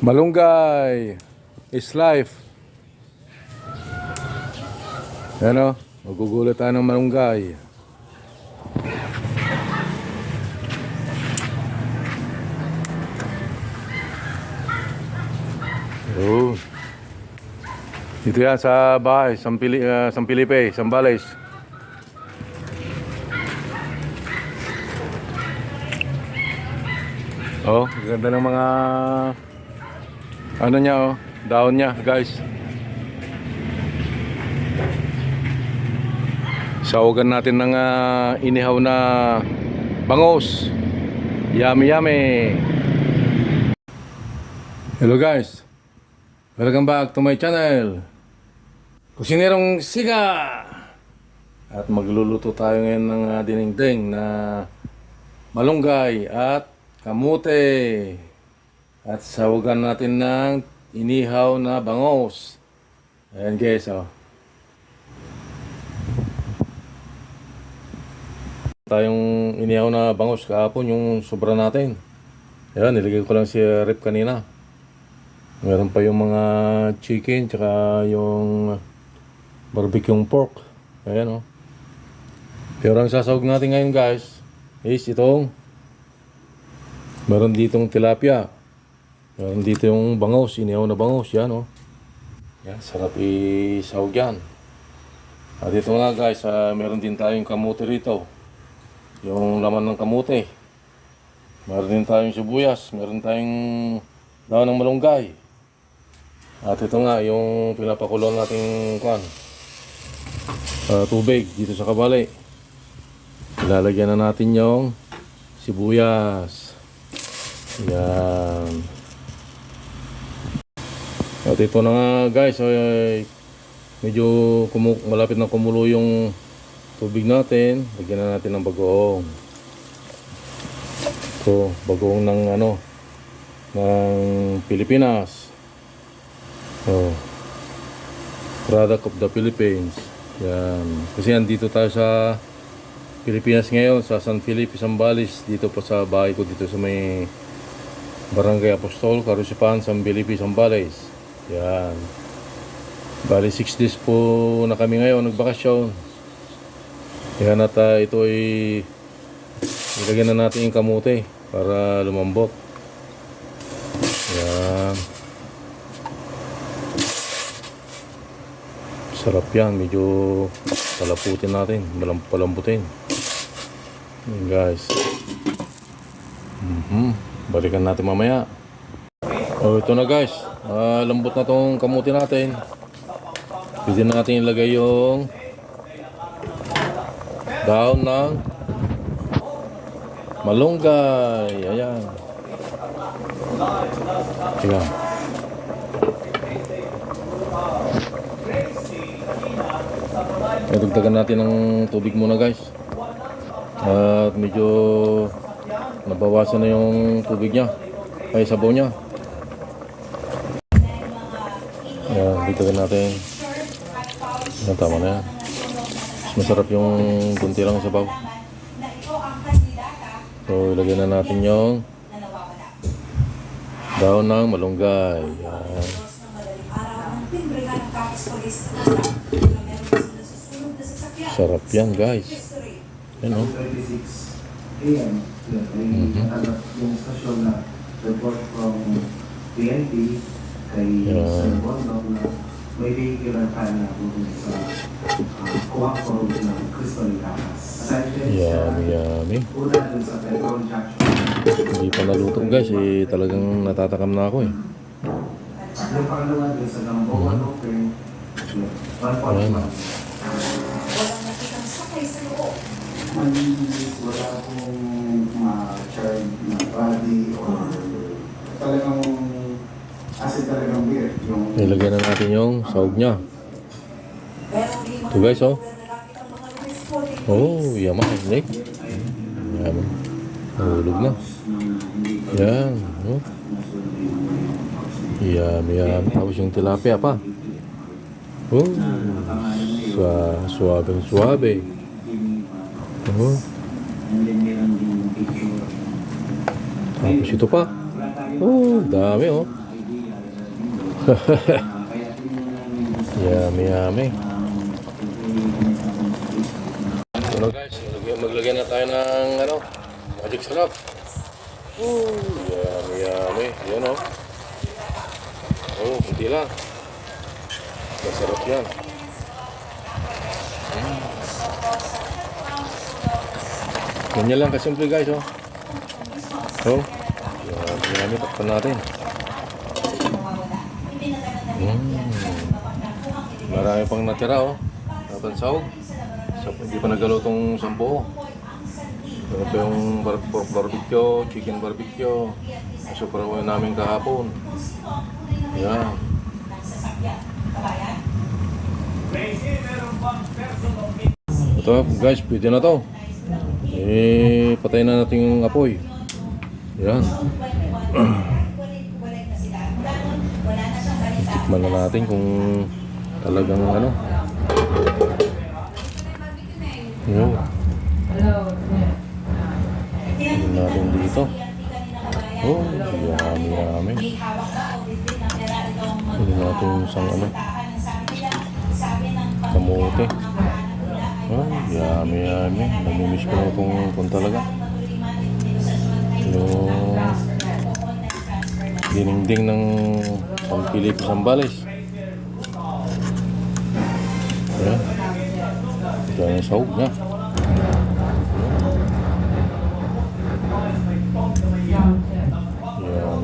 Malunggay is life. Yan o, magugulat tayo ng malunggay. Oh. Dito yan sa bahay, Sampilipe, Sambales. Oh, ganda ng mga ano niya oh, daon niya, guys. Sawagan natin ng inihaw na bangos. Yummy yummy. Hello guys, welcome back to my channel, Kusinerong Siga. At magluluto tayo ngayon ng dinengdeng na malunggay at kamote. At sawagan natin ng inihaw na bangos. Ayan guys oh. Tayong inihaw na bangos kahapon, yung sobra natin. Ayan, nilagay ko lang si rep kanina. Meron pa yung mga chicken tsaka yung barbecue pork. Ayan oh. Pero ang sasawag natin ngayon guys is itong meron ditong tilapia. Meron dito yung bangos, inihaw na bangos. Yan oh. Yan, sarap isawag yan. At ito nga guys, meron din tayong kamote rito. Yung laman ng kamote. Meron din tayong sibuyas. Meron tayong daon ng malunggay. At ito nga, yung pinapakuloan nating tubig dito sa kabali. Ilalagyan na natin yung sibuyas. Yan. At ito na nga guys, medyo malapit na kumulo yung tubig natin. Lagyan na natin ng bagoong. Ito, bagoong ng ng Pilipinas. Oh, product of the Philippines. Yan. Kasi andito tayo sa Pilipinas ngayon, sa San Felipe, Sambales. Dito po sa bahay ko, dito sa may Barangay Apostol, Carusipan, San Felipe, Sambales. Yan. Bali 6 days po na kami ngayon, nagbakasyon. Yan at ito ay ilagyan na natin yung kamote para lumambot. Yan. Sarap yan, medyo palaputin natin, palambutin. Yan guys. Balikan natin mamaya. Oh, ito na guys. Lambot na tong kamote natin. Pwede na natin ilagay yung daon ng malunggay. Ayan. Ayan. Dagdagan natin ng tubig muna guys. At medyo nabawasan na yung tubig niya. Ay, sabaw niya. Ayan, dagdagan natin. Ayan, tama na yan. Mas masarap yung kunti lang sabaw. So, ilagay na natin yung daon ng malunggay. Ayan. Sarap yan guys. Yan o. Yung stasyon na report from PNP kay Sir Bondo na may vehicular fan na sa Coaco ng Crystal Lakas. Yummy, yummy. Una dun sa Petron Junction. Hindi pa naluto guys, talagang natatakam na ako eh. Yung pangalawa dun sa Gamboa Open, 1.1. Wala akong ma-charge na body or talagang acid talagang beer. Ilagyan na natin yung sahog niya. Ito guys oh. Oh, yaman. Nick. Yaman. Hulog na. Yan. Oh. Yummy, yummy. Tapos yung tilapia pa. Oh. Suabe. Oh. Tapos ito pa. Oh, dami oh. Kaya tinignan Yummy, yummy. Ano guys, maglagyan na tayo ng ano, magic sarap. Yummy, yummy. Yan o. Hindi lang. Masarap yan. Ganyan lang kasimple guys, oh. Yummy, takpan natin. Marami pang natira, oh. Natansaw. Hindi pa nagalutong sampo. Ito pa yung pork barbecue, chicken barbecue. Super away namin kahapon. Yan. Ito guys, pwede na to. Patayin na natin yung apoy. Yan. Tikman na natin kung talagang ano. Yan. Tignan natin dito. Yummy. Tignan natin yung isang ano. Kamote. Yummy. Namimiss ko na kung talaga. Yung diningding ng Pilipinas Zambales. Ayan. Ito yung sahog niya.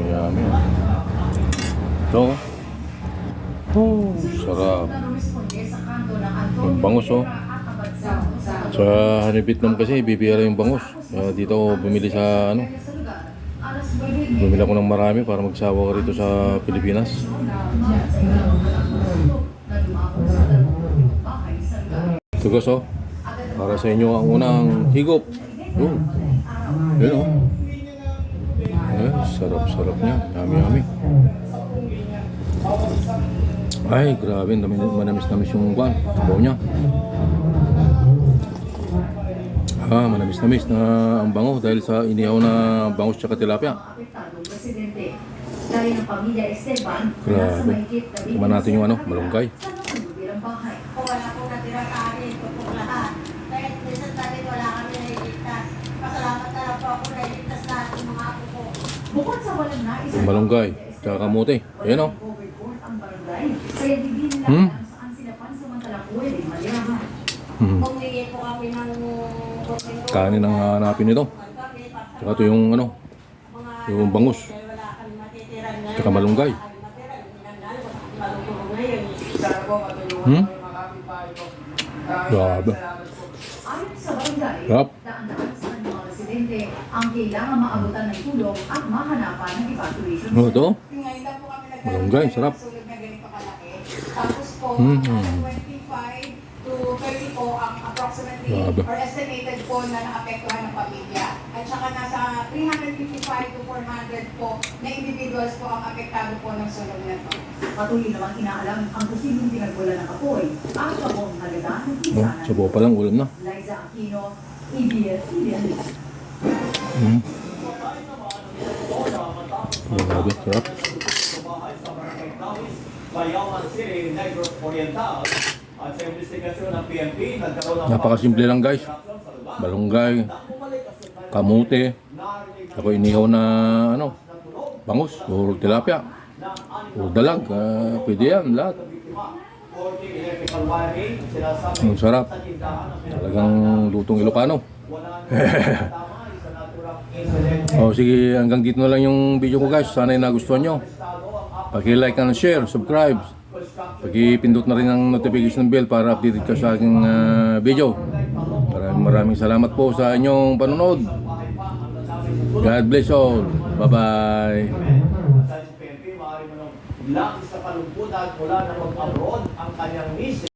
Yummy. Ito. Sarap. Yung bangus, oh. Sa Honey Vietnam kasi, bibiyara yung bangus. Dito ako bumili sa ano. Bumili ako ng marami para magsawa ko rito sa Pilipinas. Ito guys, oh. Para sa inyo ang unang higop. Yun, oh. Sarap niya. Yummy. Ay, grabe. Manamis-namis yung buwan. Bawa niya. Manamis-namis na ang bango dahil sa inihaw na bangus tsaka tilapia. Grabe. Kumain natin yung ano, malunggay. Wala po natira sa akin, totoo lahat. Kahit minsan tayo wala kami nailigtas. Pasalamat na lang po ako nailigtas lahat ng mga apo ko. Bukod sa walang nais Yung malunggay tsaka kamote. Ayan, oh. ang barangay. Kaya hindi nila alam saan sila pansamantala pwede maliyahan. Humingi po kami ng Kanin ang hanapin nito. Tsaka ito yung ano, yung bangus. wala kami matitira ngayon. Tsaka malunggay. Grabe. Ayon sa barangay, Yup. daan-daan sa kanyang mga residente ang kailangan maabutan ng tulong at mahanapan ng evacuation. Ano ito? Ngayon lang po kami Malunggay, sarap. sunog na ganito kalaki. Tapos po, 25 to 30 po ang approximately Grabe. or estimated po na naapektuhan ng pamilya. At saka nasa 355 to 400 po na individuals po ang apektado po ng sunog na ito. Patuloy namang inaalam ang posibleng pinagmula ng apoy ang kabong halaga ng Oh, pisanan. sa buo pa lang, ulam na. Liza Aquino, EBS-CBN. Grabe, sarap. Bayawan City, Negros Oriental. At sa investigasyon ng PNP, nagkaroon ng Napakasimple lang guys. Malunggay, kamote, ako inihaw na ano, bangus, o tilapia, o dalag, pwede yan lahat. Ang sarap. Talagang lutong Ilocano. Sige, hanggang dito na lang yung video ko guys. Sana nagustuhan nyo. Paki-like and share, subscribe. Paki-pindot na rin ang notification bell para updated ka sa aking video. Maraming salamat po sa inyong panonood. God bless all. Bye-bye. Sa PNP, maaari mo nung lang sa kalungkutan mula na mag-abroad ang kanyang miss.